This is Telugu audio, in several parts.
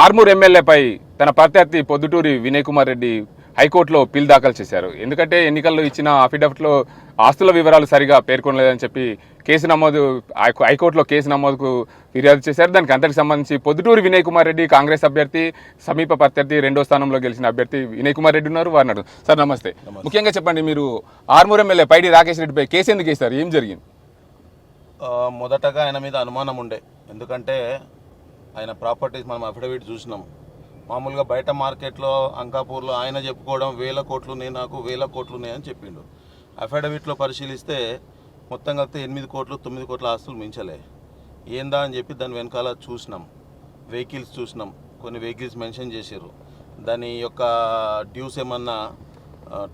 ఆర్మూర్ ఎమ్మెల్యేపై తన ప్రత్యర్థి పొద్దుటూరి వినయ్ కుమార్ రెడ్డి హైకోర్టులో పిల్ దాఖలు చేశారు. ఎందుకంటే ఎన్నికల్లో ఇచ్చిన అఫిడవిట్లో ఆస్తుల వివరాలు సరిగా పేర్కొనలేదని చెప్పి హైకోర్టులో కేసు నమోదుకు ఫిర్యాదు చేశారు. దానికి అంతటికి సంబంధించి పొద్దుటూరి వినయ్ కుమార్ రెడ్డి కాంగ్రెస్ అభ్యర్థి, సమీప ప్రత్యర్థి, 2వ స్థానంలో గెలిచిన అభ్యర్థి వినయ్ కుమార్ రెడ్డి ఉన్నారు. వారు సార్ నమస్తే. ముఖ్యంగా చెప్పండి, మీరు ఆర్మూర్ ఎమ్మెల్యే పైడి రాకేష్ రెడ్డిపై కేసు ఎందుకు వేశారు? ఏం జరిగింది? మొదటగా ఆయన మీద అనుమానం ఉండే, ఎందుకంటే ఆయన ప్రాపర్టీస్ మనం అఫిడవిట్ చూసినాం. మామూలుగా బయట మార్కెట్లో అంకాపూర్లో ఆయన చెప్పుకోవడం 1000 కోట్లు నాకు 1000 కోట్లు అని చెప్పిండు. అఫిడవిట్లో పరిశీలిస్తే మొత్తం కలిపితే 8 కోట్లు 9 కోట్ల ఆస్తులు మించలే. ఏందా అని చెప్పి దాని వెనకాల చూసినాం, వెహికల్స్ చూసినాం, కొన్ని వెహికల్స్ మెన్షన్ చేశారు. దాని యొక్క డ్యూస్ ఏమన్నా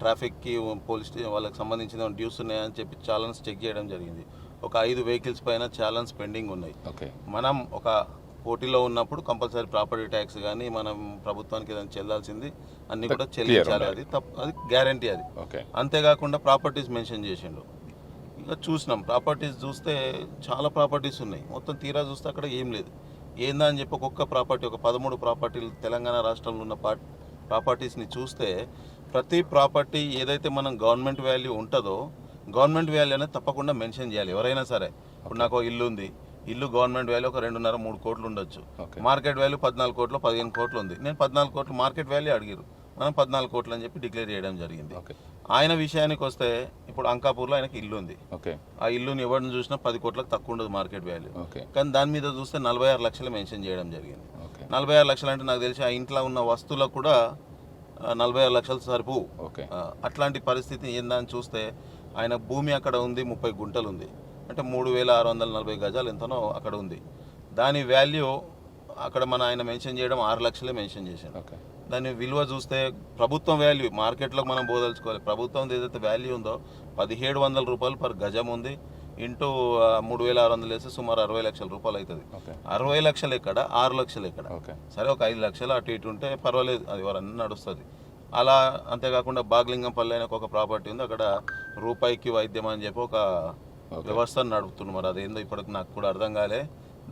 ట్రాఫిక్కి పోలీస్ వాళ్ళకి సంబంధించిన డ్యూస్ ఉన్నాయని చెప్పి ఛాలెన్స్ చెక్ చేయడం జరిగింది. ఒక 5 వెహికల్స్ పైన ఛాలెన్స్ పెండింగ్ ఉన్నాయి. మనం ఒక పోటీలో ఉన్నప్పుడు కంపల్సరీ ప్రాపర్టీ ట్యాక్స్ కానీ మనం ప్రభుత్వానికి ఏదైనా చెల్లాల్సింది అన్నీ కూడా చెల్లించాలి. అది అది గ్యారంటీ. అది అంతేకాకుండా ప్రాపర్టీస్ మెన్షన్ చేసిండు. ఇక చూసినాం, ప్రాపర్టీస్ చూస్తే చాలా ప్రాపర్టీస్ ఉన్నాయి. మొత్తం తీరా చూస్తే అక్కడ ఏం లేదు. ఏందా అని చెప్పి ఒక్కొక్క ప్రాపర్టీ, ఒక 13 ప్రాపర్టీలు తెలంగాణ రాష్ట్రంలో ఉన్న ప్రాపర్టీస్ని చూస్తే ప్రతి ప్రాపర్టీ ఏదైతే మనం గవర్నమెంట్ వాల్యూ ఉంటుందో గవర్నమెంట్ వాల్యూ అనేది తప్పకుండా మెన్షన్ చేయాలి ఎవరైనా సరే. ఇప్పుడు నాకు ఇల్లు ఉంది, ఇల్లు గవర్నమెంట్ వాల్యూ ఒక 2.5-3 కోట్లు ఉండొచ్చు. మార్కెట్ వాల్యూ 14 కోట్లు 15 కోట్లు ఉంది. నేను 14 కోట్లు మార్కెట్ వాల్యూ అడిగారు, మనం 14 కోట్లు అని చెప్పి డిక్లేర్ చేయడం జరిగింది. ఆయన విషయానికి వస్తే ఇప్పుడు అంకాపూర్లో ఆయనకి ఇల్లు ఉంది. ఆ ఇల్లుని ఎవరిని చూసినా 10 కోట్లకు తక్కువ ఉండదు మార్కెట్ వాల్యూ. కానీ దాని మీద చూస్తే 46 లక్షలు మెన్షన్ చేయడం జరిగింది. 46 లక్షలు అంటే నాకు తెలిసి ఆ ఇంట్లో ఉన్న వస్తువులకు కూడా 46 లక్షలు సరిపోవు. అట్లాంటి పరిస్థితి ఏందని చూస్తే ఆయన భూమి అక్కడ ఉంది, 30 గుంటలు ఉంది, అంటే 3640 గజాలు ఎంతనో అక్కడ ఉంది. దాని వాల్యూ అక్కడ ఆయన మెన్షన్ చేయడం 6 లక్షలే మెన్షన్ చేశాడు. దాని విలువ చూస్తే ప్రభుత్వం వాల్యూ మార్కెట్లో మనం బోదలుచుకోవాలి. ప్రభుత్వం ఏదైతే వాల్యూ ఉందో 1700 రూపాయలు పర్ గజం ఉంది. ఇంటూ 3600 వేస్తే సుమారు 60 లక్షల రూపాయలు అవుతుంది. 60 లక్షలు ఎక్కడ, 6 లక్షలు ఎక్కడ? సరే, ఒక 5 లక్షలు అటు ఇటు ఉంటే పర్వాలేదు, అది ఎవరన్నా నడుస్తుంది. అలా అంతేకాకుండా బాగ్లింగంపల్లి అని ఒక ప్రాపర్టీ ఉంది, అక్కడ రూపాయికి వైద్యం అని చెప్పి ఒక వ్యవస్థను నడుపుతున్నారు. మరి అదేందో ఇప్పటికి నాకు కూడా అర్థం కాలే,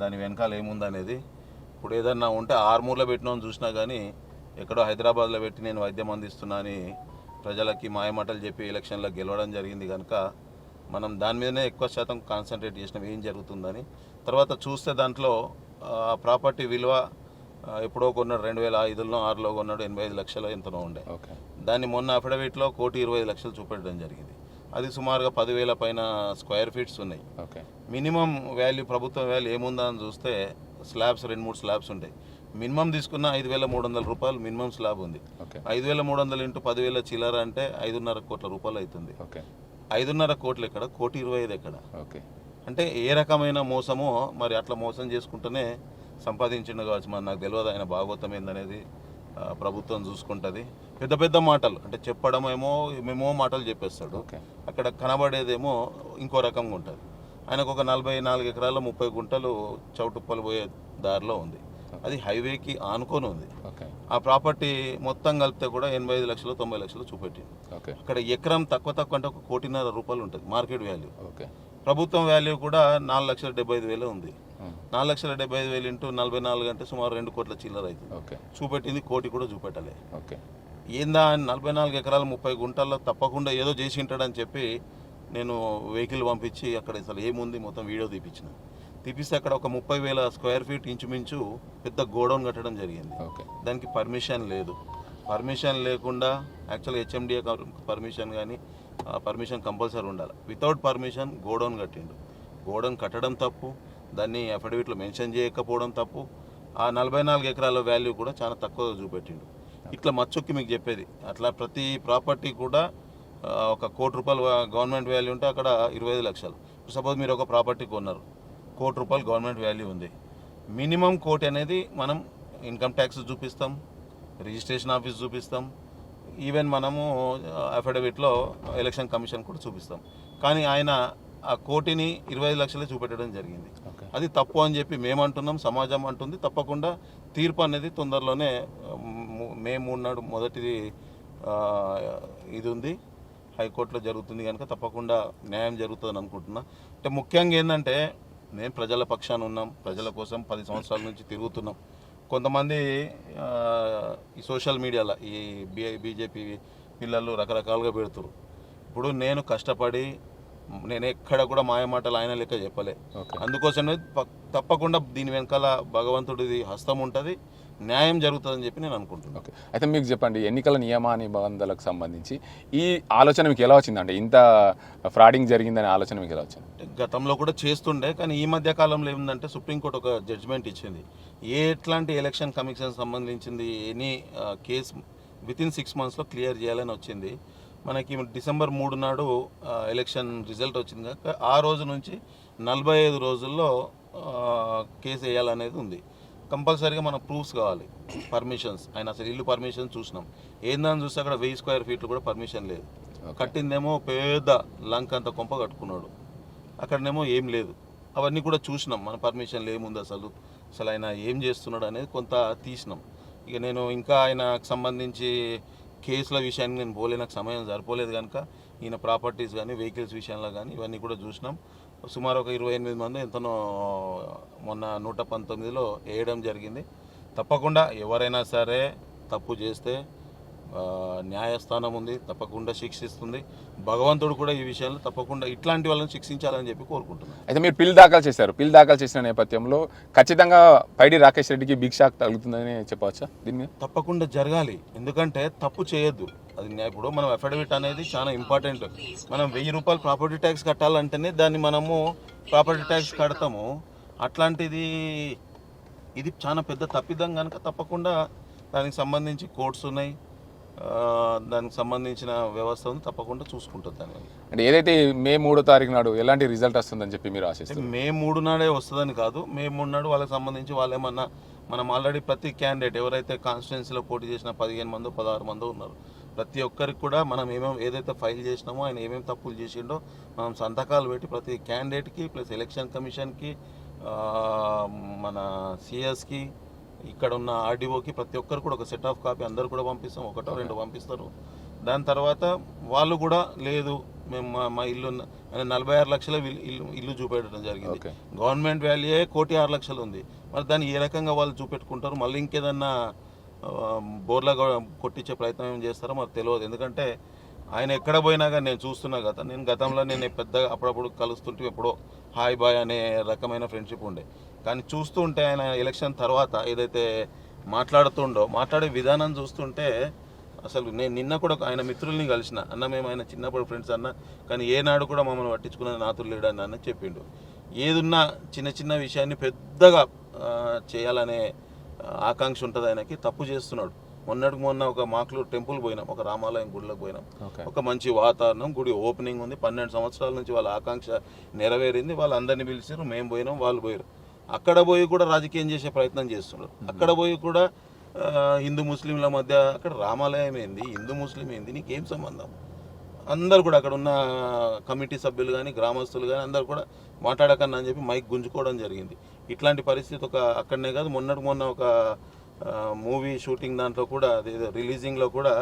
దాని వెనకాల ఏముందనేది. ఇప్పుడు ఏదన్నా ఉంటే ఆర్మూర్లో పెట్టినామని చూసినా కానీ ఎక్కడో హైదరాబాద్లో పెట్టి నేను వైద్యం అందిస్తున్నా అని ప్రజలకి మాయమాటలు చెప్పి ఎలక్షన్లో గెలవడం జరిగింది. కనుక మనం దాని మీదనే ఎక్కువ శాతం కాన్సన్ట్రేట్ చేసినాం ఏం జరుగుతుందని. తర్వాత చూస్తే దాంట్లో ప్రాపర్టీ విలువ ఎప్పుడో కొన్నాడు, 2005లో 6లో కొన్నాడు, 85 లక్షలు ఎంతనో ఉండే. దాన్ని మొన్న అఫిడవిట్లో 1,25,00,000 చూపెట్టడం జరిగింది. అది సుమారుగా 10,000 పైన స్క్వేర్ ఫీట్స్ ఉన్నాయి. మినిమం వాల్యూ, ప్రభుత్వ వాల్యూ ఏముందా అని చూస్తే స్లాబ్స్ 2-3 స్లాబ్స్ ఉంటాయి. మినిమం తీసుకున్న 5,300 రూపాయలు మినిమం స్లాబ్ ఉంది. 5,300 ఇంటూ 10,000 చిల్లర అంటే 5.5 కోట్ల రూపాయలు అవుతుంది. 5.5 కోట్లు ఎక్కడ, 1,25,00,000 ఎక్కడ? అంటే ఏ రకమైన మోసమో మరి. అట్లా మోసం చేసుకుంటూనే సంపాదించిండు కావచ్చు, మరి నాకు తెలియదు ఆయన భాగవతం ఏందనేది ప్రభుత్వం చూసుకుంటుంది. పెద్ద పెద్ద మాటలు అంటే చెప్పడం ఏమో మాటలు చెప్పేస్తాడు, అక్కడ కనబడేదేమో ఇంకో రకంగా ఉంటుంది. ఆయనకు ఒక 44 ఎకరాల్లో 30 గుంటలు చౌటుప్పలు పోయే దారిలో ఉంది. అది హైవేకి ఆనుకొని ఉంది. ఆ ప్రాపర్టీ మొత్తం కలిపితే కూడా 85 లక్షలు 90 లక్షలు చూపెట్టింది. అక్కడ ఎకరం తక్కువ అంటే 1,50,00,000 రూపాయలు ఉంటుంది మార్కెట్ వాల్యూ. ప్రభుత్వం వాల్యూ కూడా 4,75,000 ఉంది. 4,75,000 ఇంటూ 44 అంటే సుమారు 2 కోట్ల చిల్లర అవుతుంది. చూపెట్టింది 1 కోటి కూడా చూపెట్టలే. ఏందా 44 ఎకరాలు 30 గుంటల్లో తప్పకుండా ఏదో చేసి ఉంటాడని చెప్పి నేను వెహికల్ పంపించి అక్కడ అసలు ఏముంది మొత్తం వీడియో తీపిస్తే అక్కడ ఒక 30,000 స్క్వేర్ ఫీట్ ఇంచుమించు పెద్ద గోడౌన్ కట్టడం జరిగింది. దానికి పర్మిషన్ లేదు. పర్మిషన్ లేకుండా యాక్చువల్గా హెచ్ఎండిఏ పర్మిషన్ కానీ పర్మిషన్ కంపల్సరీ ఉండాలి. వితౌట్ పర్మిషన్ గోడౌన్ కట్టిండు. గోడౌన్ కట్టడం తప్పు, దాన్ని అఫిడవిట్లో మెన్షన్ చేయకపోవడం తప్పు. ఆ 44 ఎకరాల వాల్యూ కూడా చాలా తక్కువ చూపెట్టిండు. ఇట్లా మచ్చొక్కి మీకు చెప్పేది, అట్లా ప్రతి ప్రాపర్టీ కూడా ఒక 1 కోటి రూపాయలు గవర్నమెంట్ వాల్యూ ఉంటే అక్కడ 25 లక్షలు. సపోజ్ మీరు ఒక ప్రాపర్టీ కొన్నారు, 1 కోటి రూపాయలు గవర్నమెంట్ వాల్యూ ఉంది. మినిమం 1 కోటి అనేది మనం ఇన్కమ్ ట్యాక్స్ చూపిస్తాం, రిజిస్ట్రేషన్ ఆఫీస్ చూపిస్తాం, ఈవెన్ మనము అఫిడవిట్లో ఎలక్షన్ కమిషన్ కూడా చూపిస్తాం. కానీ ఆయన ఆ 1 కోటిని 25 లక్షలే చూపెట్టడం జరిగింది. అది తప్పు అని చెప్పి మేము అంటున్నాం, సమాజం అంటుంది. తప్పకుండా తీర్పు అనేది తొందరలోనే మే 3 నాడు మొదటిది ఇది ఉంది, హైకోర్టులో జరుగుతుంది. కనుక తప్పకుండా న్యాయం జరుగుతుందని అనుకుంటున్నా. అంటే ముఖ్యంగా ఏంటంటే మేము ప్రజల పక్షాన ఉన్నాం, ప్రజల కోసం 10 సంవత్సరాల నుంచి తిరుగుతున్నాం. కొంతమంది ఆ, ఈ సోషల్ మీడియాలో ఈ బీజేపీ పిల్లలు రకరకాలుగా పెడుతురు. ఇప్పుడు నేను కష్టపడి నేను ఎక్కడ కూడా మాయమాటలు ఆయన లెక్క చెప్పలే. ఓకే. అందుకోసమే తప్పకుండా దీని వెనకాల భగవంతుడిది హస్తం ఉంటుంది, న్యాయం జరుగుతుందని చెప్పి నేను అనుకుంటున్నాను. ఓకే. అయితే మీకు చెప్పండి, ఎన్నికల నియమ నిబంధనలకు సంబంధించి ఈ ఆలోచన మీకు ఎలా వచ్చిందంటే ఇంత ఫ్రాడింగ్ జరిగిందనే ఆలోచన మీకు ఎలా వచ్చింది? గతంలో కూడా చేస్తుండే, కానీ ఈ మధ్య కాలంలో ఏముందంటే సుప్రీంకోర్టు ఒక జడ్జిమెంట్ ఇచ్చింది. ఎట్లాంటి ఎలక్షన్ కమిషన్ సంబంధించింది ఎనీ కేసు వితిన్ 6 monthsలో క్లియర్ చేయాలని వచ్చింది. మనకి డిసెంబర్ 3 నాడు ఎలక్షన్ రిజల్ట్ వచ్చింది కనుక ఆ రోజు నుంచి 45 రోజుల్లో కేసు వేయాలనేది ఉంది. కంపల్సరీగా మన ప్రూఫ్స్ కావాలి, పర్మిషన్స్. ఆయన అసలు ఇల్లు పర్మిషన్ చూసినాం, ఏందని చూస్తే అక్కడ 1000 square feet కూడా పర్మిషన్ లేదు. కట్టిందేమో పెద్ద లంక్ అంత కొంప కట్టుకున్నాడు, అక్కడనేమో ఏం లేదు. అవన్నీ కూడా చూసినాం, మన పర్మిషన్లు ఏముంది అసలు ఆయన ఏం చేస్తున్నాడు అనేది కొంత తీసినాం. ఇక నేను ఇంకా ఆయనకు సంబంధించి కేసుల విషయానికి నేను పోలే, నాకు సమయం సరిపోలేదు కనుక ఈయన ప్రాపర్టీస్ కానీ వెహికల్స్ విషయంలో కానీ ఇవన్నీ కూడా చూసినాం. సుమారు ఒక 28 మంది ఎంతనో మొన్న 119లో వేయడం జరిగింది. తప్పకుండా ఎవరైనా సరే తప్పు చేస్తే న్యాయస్థానం ఉంది, తప్పకుండా శిక్షిస్తుంది. భగవంతుడు కూడా ఈ విషయంలో తప్పకుండా ఇట్లాంటి వాళ్ళని శిక్షించాలని చెప్పి కోరుకుంటున్నాను. అయితే మీరు పిల్ దాఖలు చేశారు. పిల్ దాఖలు చేసిన నేపథ్యంలో ఖచ్చితంగా పైడి రాకేష్ రెడ్డికి బిగ్ షాక్ తగులుతుందని చెప్పవచ్చా? దీని మీద తప్పకుండా జరగాలి, ఎందుకంటే తప్పు చేయొద్దు. అది ఇప్పుడు మనం అఫిడవిట్ అనేది చాలా ఇంపార్టెంట్. మనం 1000 రూపాయలు ప్రాపర్టీ ట్యాక్స్ కట్టాలంటేనే దాన్ని మనము ప్రాపర్టీ ట్యాక్స్ కడతాము. అట్లాంటిది ఇది చాలా పెద్ద తప్పిదం కనుక తప్పకుండా దానికి సంబంధించి కోర్ట్స్ ఉన్నాయి, దానికి సంబంధించిన వ్యవస్థ ఉంది, తప్పకుండా చూసుకుంటుంది. దాని అంటే ఏదైతే మే 3వ తారీఖు నాడు ఎలాంటి రిజల్ట్ వస్తుందని చెప్పి మీరు ఆశిస్తారు? మే 3 నాడే వస్తుందని కాదు, మే 3 నాడు వాళ్ళకి సంబంధించి వాళ్ళేమన్నా మనం ఆల్రెడీ ప్రతి క్యాండిడేట్ ఎవరైతే కాన్స్టిట్యున్సీలో పోటీ చేసిన 15 మందో 16 మందో ఉన్నారు, ప్రతి ఒక్కరికి కూడా మనం ఏదైతే ఫైల్ చేసినామో ఆయన ఏమేమి తప్పులు చేసిండో మనం సంతకాలు పెట్టి ప్రతి క్యాండిడేట్కి ప్లస్ ఎలక్షన్ కమిషన్కి మన సిఎస్కి ఇక్కడ ఉన్న ఆర్డీఓకి ప్రతి ఒక్కరు కూడా ఒక సెట్ ఆఫ్ కాపీ అందరు కూడా పంపిస్తాం, 1 or 2 పంపిస్తారు. దాని తర్వాత వాళ్ళు కూడా లేదు మేము మా ఇల్లు 46 లక్షల ఇల్లు చూపెట్టడం జరిగింది. గవర్నమెంట్ వాల్యూ 1,06,00,000 ఉంది, మరి దాన్ని ఏ రకంగా వాళ్ళు చూపెట్టుకుంటారు? మళ్ళీ ఇంకేదన్నా బోర్లా కొట్టించే ప్రయత్నం ఏం చేస్తారో మరి తెలియదు. ఎందుకంటే ఆయన ఎక్కడ పోయినా కానీ నేను చూస్తున్నా కదా, నేను గతంలో నేను పెద్దగా అప్పుడప్పుడు కలుస్తుంటే ఎప్పుడో హాయ్ బాయ్ అనే రకమైన ఫ్రెండ్షిప్ ఉండే, కానీ చూస్తుంటే ఆయన ఎలక్షన్ తర్వాత ఏదైతే మాట్లాడే విధానం చూస్తుంటే అసలు నేను నిన్న కూడా ఆయన మిత్రుల్ని కలిసిన, అన్న మేము ఆయన చిన్నప్పుడు ఫ్రెండ్స్ అన్న, కానీ ఏనాడు కూడా మమ్మల్ని పట్టించుకున్న నాతులు లేడని అన్న చెప్పిండు. ఏదున్నా చిన్న చిన్న విషయాన్ని పెద్దగా చేయాలనే ఆకాంక్ష ఉంటుంది ఆయనకి. తప్పు చేస్తున్నాడు. మొన్న ఒక మాక్లూరు టెంపుల్ పోయినాం, ఒక రామాలయం గుడిలోకి పోయినాం, ఒక మంచి వాతావరణం, గుడి ఓపెనింగ్ ఉంది. 12 సంవత్సరాల నుంచి వాళ్ళ ఆకాంక్ష నెరవేరింది. వాళ్ళందరినీ పిలిచారు, మేము పోయినాం, వాళ్ళు పోయారు. అక్కడ పోయి కూడా రాజకీయం చేసే ప్రయత్నం చేస్తున్నారు. అక్కడ పోయి కూడా హిందూ ముస్లింల మధ్య అక్కడ రామాలయం ఏంది, హిందూ ముస్లిం ఏంది, నీకేం సంబంధం? అందరు కూడా అక్కడ ఉన్న కమిటీ సభ్యులు కానీ గ్రామస్తులు కానీ అందరు కూడా మాట్లాడకన్నా అని చెప్పి మైక్ గుంజుకోవడం జరిగింది. ఇట్లాంటి పరిస్థితి అక్కడనే కాదు, మొన్న ఒక మూవీ షూటింగ్ దాంట్లో కూడా రిలీజింగ్లో కూడా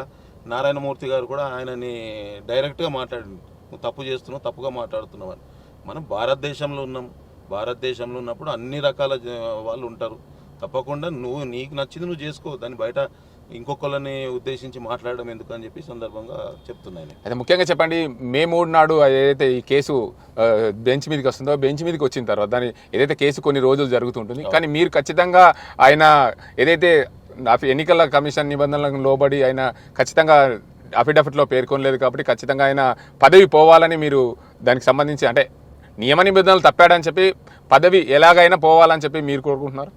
నారాయణమూర్తి గారు కూడా ఆయనని డైరెక్ట్గా మాట్లాడింది, నువ్వు తప్పు చేస్తున్నావు, తప్పుగా మాట్లాడుతున్నావు అని. మనం భారతదేశంలో ఉన్నాం, భారతదేశంలో ఉన్నప్పుడు అన్ని రకాల వాళ్ళు ఉంటారు. తప్పకుండా నీకు నచ్చింది నువ్వు చేసుకో, దాన్ని బయట ఇంకొకళ్ళని ఉద్దేశించి మాట్లాడడం ఎందుకు అని చెప్పి సందర్భంగా చెప్తున్నాను. అయితే ముఖ్యంగా చెప్పండి, మే 3 నాడు ఏదైతే ఈ కేసు బెంచ్ మీదకి వస్తుందో, బెంచ్ మీదకి వచ్చిన తర్వాత దాని ఏదైతే కేసు కొన్ని రోజులు జరుగుతుంటుంది, కానీ మీరు ఖచ్చితంగా ఆయన ఏదైతే ఎన్నికల కమిషన్ నిబంధనలకు లోబడి ఆయన ఖచ్చితంగా అఫిడవిట్లో పేర్కొనలేదు కాబట్టి ఖచ్చితంగా ఆయన పదవి పోవాలని మీరు దానికి సంబంధించి అంటే నియమ నిబంధనలు తప్పాడని చెప్పి పదవి ఎలాగైనా పోవాలని చెప్పి మీరు కోరుకుంటున్నారు?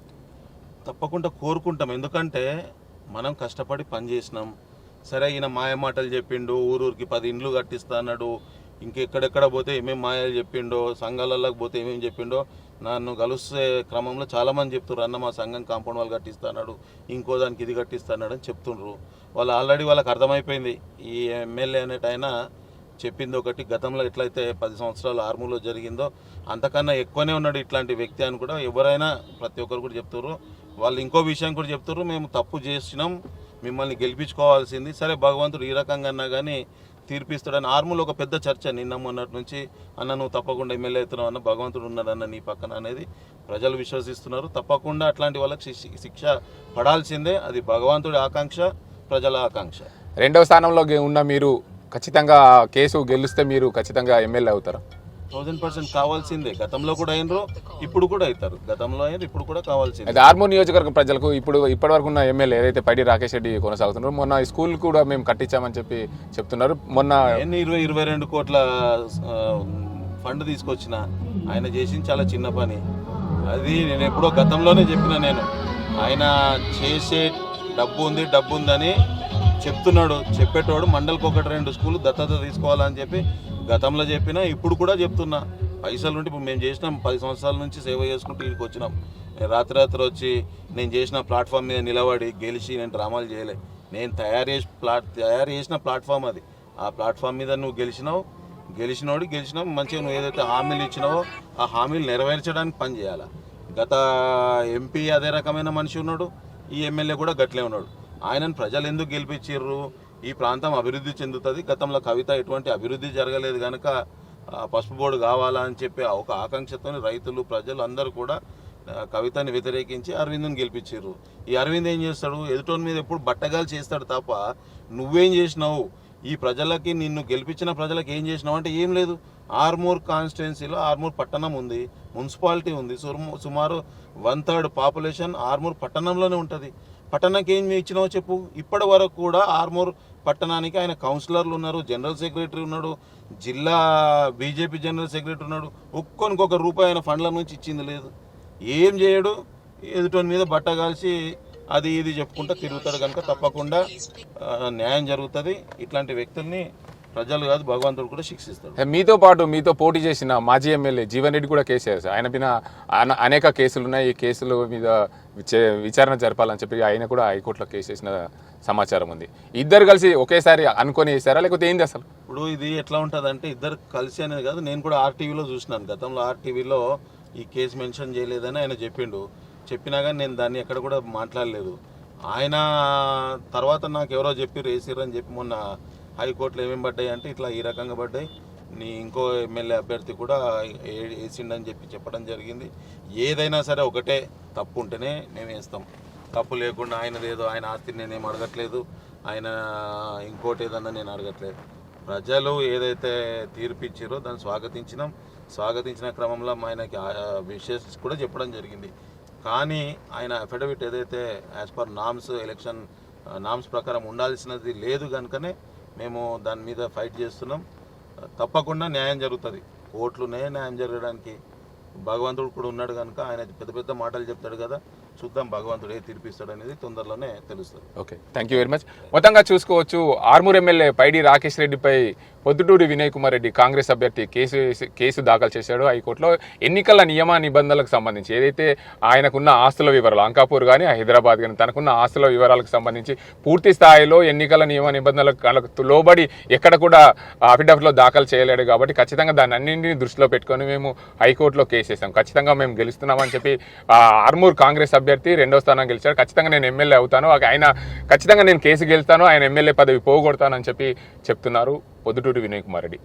తప్పకుండా కోరుకుంటాం, ఎందుకంటే మనం కష్టపడి పని చేసినాం. సరే ఈయన మాయ మాటలు చెప్పిండు, ఊరూరికి 10 ఇండ్లు కట్టిస్తా అన్నాడు, ఇంకెక్కడెక్కడ పోతే ఏమేమి మాయలు చెప్పిండో, సంఘాలలోకి పోతే ఏమేమి చెప్పిండో, నన్ను కలిసే క్రమంలో చాలామంది చెప్తున్నారు, అన్న మా సంఘం కాంపౌండ్ వాళ్ళు కట్టిస్తా అన్నాడు, ఇంకో దానికి ఇది కట్టిస్తా అన్నాడు అని చెప్తుండ్రు. వాళ్ళు ఆల్రెడీ వాళ్ళకి అర్థమైపోయింది, ఈ ఎమ్మెల్యే అనేటైనా చెప్పింది ఒకటి, గతంలో ఎట్లయితే 10 సంవత్సరాలు ఆర్మూలో జరిగిందో అంతకన్నా ఎక్కువనే ఉన్నాడు ఇట్లాంటి వ్యక్తి అని కూడా ఎవరైనా ప్రతి ఒక్కరు కూడా చెప్తారు. వాళ్ళు ఇంకో విషయం కూడా చెప్తారు, మేము తప్పు చేసినాం, మిమ్మల్ని గెలిపించుకోవాల్సింది. సరే భగవంతుడు ఈ రకంగా అన్నా కానీ తీర్పిస్తాడని ఆర్మూలో ఒక పెద్ద చర్చ నిన్న మొన్నటి నుంచి, అన్న నువ్వు తప్పకుండా ఎమ్మెల్యే అవుతున్నావు అన్న, భగవంతుడు ఉన్నాడన్న నీ పక్కన అనేది ప్రజలు విశ్వసిస్తున్నారు. తప్పకుండా అట్లాంటి వాళ్ళకి శిక్ష పడాల్సిందే. అది భగవంతుడి ఆకాంక్ష, ప్రజల ఆకాంక్ష. రెండవ స్థానంలో ఉన్న మీరు ఖచ్చితంగా కేసు గెలిస్తే మీరు ఖచ్చితంగా ఎమ్మెల్యే అవుతారా? 1000% కావాల్సిందే. గతంలో కూడా అయినరు, ఇప్పుడు కూడా అవుతారు. గతంలో అయినరు, ఇప్పుడు కూడా కావాల్సిందే. అయితే ఆర్మూర్ నియోజకవర్గ ప్రజలకు ఇప్పటివరకు ఉన్న ఎమ్మెల్యే ఏదైతే పైడి రాకేష్ రెడ్డి కొనసాగుతున్నారు, మొన్న ఈ స్కూల్ కూడా మేము కట్టించామని చెప్పి చెప్తున్నారు. మొన్న 22 కోట్ల ఫండ్ తీసుకొచ్చిన ఆయన చేసింది చాలా చిన్న పని. అది నేను ఎప్పుడో గతంలోనే చెప్పిన, నేను ఆయన చేసే డబ్బు ఉందని చెప్తున్నాడు. చెప్పేటోడు మండలికి 1-2 స్కూళ్ళు దత్తత తీసుకోవాలని చెప్పి గతంలో చెప్పినా, ఇప్పుడు కూడా చెప్తున్నా. పైసలు ఉంటే ఇప్పుడు మేము చేసినాం, 10 సంవత్సరాల నుంచి సేవ చేసుకుంటూ ఇంటికి వచ్చినాం. రాత్రి వచ్చి నేను చేసిన ప్లాట్ఫామ్ మీద నిలబడి గెలిచి నేను డ్రామాలు చేయలే. నేను తయారు చేసిన ప్లాట్ఫామ్ అది. ఆ ప్లాట్ఫామ్ మీద నువ్వు గెలిచినావు, మంచిగా నువ్వు ఏదైతే హామీలు ఇచ్చినావో ఆ హామీలు నెరవేర్చడానికి పని చేయాలి. గత ఎంపీ అదే రకమైన మనిషి ఉన్నాడు, ఈ ఎమ్మెల్యే కూడా గట్లే ఉన్నాడు. ఆయనను ప్రజలు ఎందుకు గెలిపించారు? ఈ ప్రాంతం అభివృద్ధి చెందుతుంది. గతంలో కవిత ఎటువంటి అభివృద్ధి జరగలేదు కనుక పసుపు బోర్డు కావాలా అని చెప్పి ఒక ఆకాంక్షతో రైతులు, ప్రజలు అందరూ కూడా కవితని వ్యతిరేకించి అరవింద్ని గెలిపించారు. ఈ అరవింద్ ఏం చేస్తాడు? ఎదుటోని మీద ఎప్పుడు బట్టగాలు చేస్తాడు తప్ప నువ్వేం చేసినావు, ఈ ప్రజలకి నిన్ను గెలిపించిన ప్రజలకు ఏం చేసినావు అంటే ఏం లేదు. ఆర్మూర్ కాన్స్టిట్యున్సీలో ఆర్మూర్ పట్టణం ఉంది, మున్సిపాలిటీ ఉంది. సుమారు 1/3 పాపులేషన్ ఆర్మూర్ పట్టణంలోనే ఉంటుంది. పట్టణానికి ఏం ఇచ్చినావో చెప్పు. ఇప్పటి వరకు కూడా ఆర్మూర్ పట్టణానికి ఆయన కౌన్సిలర్లు ఉన్నారు, జనరల్ సెక్రటరీ ఉన్నాడు, జిల్లా బీజేపీ జనరల్ సెక్రటరీ ఉన్నాడు. ఒక్కొనికి ₹1 ఆయన ఫండ్ల నుంచి ఇచ్చింది లేదు. ఏం చేయడు, ఎదుటోని మీద బట్ట కాల్చి అది ఇది చెప్పుకుంటూ తిరుగుతాడు. కనుక తప్పకుండా న్యాయం జరుగుతుంది. ఇట్లాంటి వ్యక్తుల్ని ప్రజలు కాదు భగవంతుడు కూడా శిక్షిస్తాడు. మీతో పోటీ చేసిన మాజీ ఎమ్మెల్యే జీవన్ రెడ్డి కూడా కేసు వేశారు. ఆయన మీద అనేక కేసులు ఉన్నాయి. ఈ కేసుల మీద విచారణ జరపాలని చెప్పి ఆయన కూడా హైకోర్టులో కేసు వేసిన సమాచారం ఉంది. ఇద్దరు కలిసి ఒకేసారి అనుకొని వేసారా లేకపోతే ఏంది అసలు? ఇప్పుడు ఇది ఎట్లా ఉంటుంది అంటే ఇద్దరు కలిసి అనేది కాదు. నేను కూడా ఆర్టీవీలో చూసినాను. గతంలో ఆర్టీవీలో ఈ కేసు మెన్షన్ చేయలేదని ఆయన చెప్పినా కానీ నేను దాన్ని ఎక్కడ కూడా మాట్లాడలేదు. ఆయన తర్వాత నాకు ఎవరో చెప్పి వేసిరని చెప్పి మొన్న హైకోర్టులో ఏమేమి పడ్డాయి అంటే ఇట్లా ఈ రకంగా పడ్డాయి, నీ ఇంకో ఎమ్మెల్యే అభ్యర్థి కూడా వేసిండని చెప్పడం జరిగింది. ఏదైనా సరే ఒకటే, తప్పు ఉంటేనే మేము వేస్తాం. తప్పు లేకుండా ఆయన ఆస్తిని నేనేం అడగట్లేదు, ఆయన ఇంకోటి ఏదన్నా నేను అడగట్లేదు. ప్రజలు ఏదైతే తీర్పు ఇచ్చారో దాన్ని స్వాగతించిన క్రమంలో ఆయనకి విషెస్ కూడా చెప్పడం జరిగింది. కానీ ఆయన అఫిడవిట్ ఏదైతే యాజ్ పర్ ఎలక్షన్ నామ్స్ ప్రకారం ఉండాల్సినది లేదు కనుకనే మేము దాని మీద ఫైట్ చేస్తున్నాం. తప్పకుండా న్యాయం జరుగుతుంది. కోర్టులునే న్యాయం జరగడానికి భగవంతుడు కూడా ఉన్నాడు కనుక ఆయన పెద్ద మాటలు చెప్తాడు కదా, చూద్దాం భగవంతుడు ఏ తీర్పిస్తాడు అనేది తొందరలోనే తెలుస్తుంది. Okay, thank you very much. మొత్తంగా చూసుకోవచ్చు, ఆర్మూర్ ఎమ్మెల్యే పైడి రాకేష్ రెడ్డిపై పొద్దుటూరి వినయ్ కుమార్ రెడ్డి కాంగ్రెస్ అభ్యర్థి కేసు దాఖలు చేశాడు హైకోర్టులో. ఎన్నికల నియమ నిబంధనలకు సంబంధించి ఏదైతే ఆయనకున్న ఆస్తుల వివరాలు, అంకాపూర్ కానీ హైదరాబాద్ కానీ తనకున్న ఆస్తుల వివరాలకు సంబంధించి పూర్తి స్థాయిలో ఎన్నికల నియమ నిబంధనలకు లోబడి ఎక్కడ కూడా అఫిడవిట్లో దాఖలు చేయలేడు. కాబట్టి ఖచ్చితంగా దాన్ని అన్నింటినీ దృష్టిలో పెట్టుకొని మేము హైకోర్టులో కేసు వేసాం. ఖచ్చితంగా మేము గెలుస్తున్నామని చెప్పి ఆర్మూర్ కాంగ్రెస్ అభ్యర్థి 2వ స్థానం గెలిచాడు. ఖచ్చితంగా నేను ఎమ్మెల్యే అవుతాను, ఆయన ఖచ్చితంగా నేను కేసు గెలుస్తాను, ఆయన ఎమ్మెల్యే పదవి పోగొడతానని చెప్పి చెప్తున్నారు పొద్దుటూరి వినయ్ కుమార్ రెడ్డి.